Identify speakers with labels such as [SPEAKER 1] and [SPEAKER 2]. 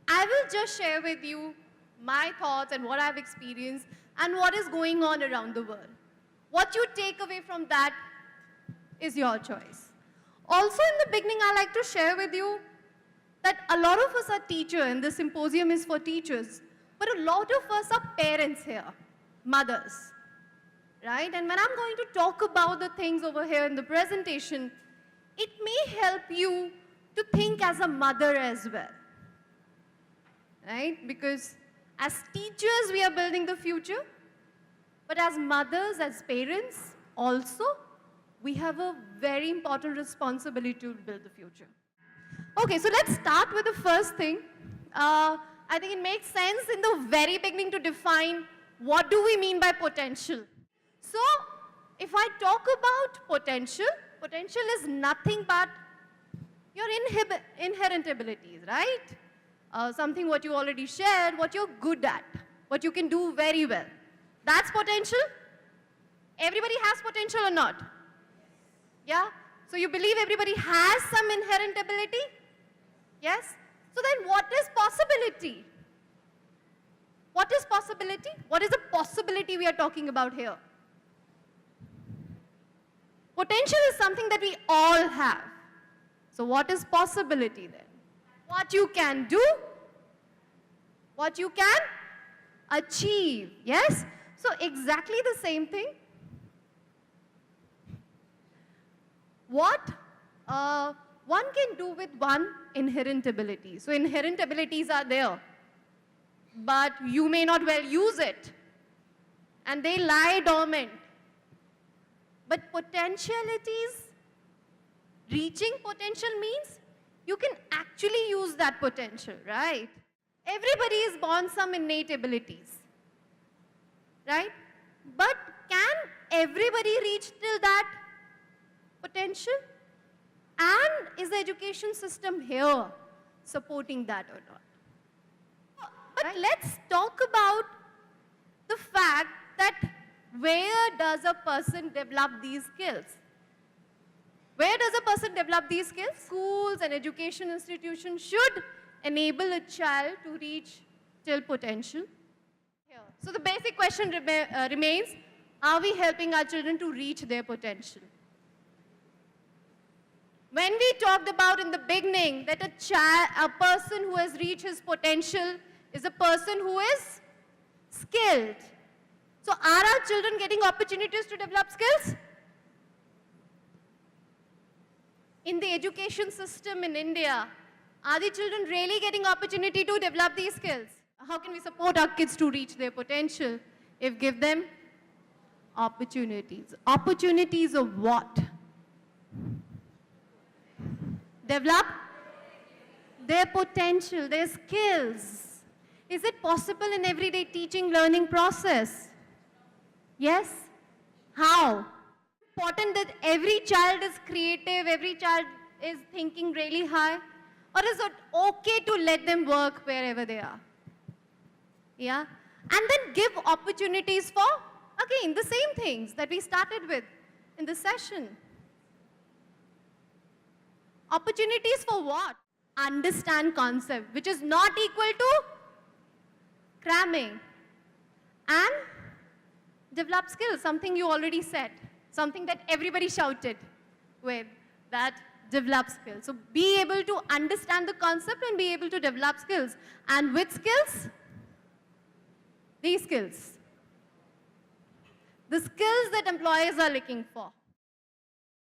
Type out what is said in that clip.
[SPEAKER 1] I will just share with you my thoughts and what I've experienced and what is going on around the world. What you take away from that is your choice. Also, in the beginning, I like to share with you that a lot of us are teachers, and the symposium is for teachers, but a lot of us are parents here, mothers, right? And when I'm going to talk about the things over here in the presentation, it may help you to think as a mother as well, right? Because as teachers, we are building the future, but as mothers, as parents, also, we have a very important responsibility to build the future. Okay, so let's start with the first thing. I think it makes sense in the very beginning to define what do we mean by potential. So, if I talk about potential, potential is nothing but your inherent abilities, right? Something what you already shared, what you're good at, what you can do very well. That's potential. Everybody has potential or not? Yeah? So you believe everybody has some inherent ability? Yes? So then what is possibility? What is possibility? What is the possibility we are talking about here? Potential is something that we all have. So what is possibility then? What you can do, what you can achieve, yes? So exactly the same thing. What one can do with one inherent ability. So inherent abilities are there, but you may not well use it, and they lie dormant. But potentialities, reaching potential means you can actually use that potential, right? Everybody is born some innate abilities, right? But can everybody reach till that potential? And is the education system here supporting that or not? But let's talk about the fact that where does a person develop these skills? Where does a person develop these skills? Schools and education institutions should enable a child to reach till potential. So the basic question remains, are we helping our children to reach their potential? When we talked about in the beginning that a person who has reached his potential is a person who is skilled. So are our children getting opportunities to develop skills? In the education system in India, are the children really getting opportunity to develop these skills? How can we support our kids to reach their potential if give them opportunities? Opportunities of what? Develop their potential, their skills. Is it possible in everyday teaching, learning process? Yes? How? Important that every child is creative, every child is thinking really high? Or is it okay to let them work wherever they are? Yeah? And then give opportunities for, again, the same things that we started with in the session. Opportunities for what? Understand concept, which is not equal to cramming. And develop skills, something you already said, something that everybody shouted with, that develop skills. So be able to understand the concept and be able to develop skills. And with skills, these skills. The skills that employers are looking for.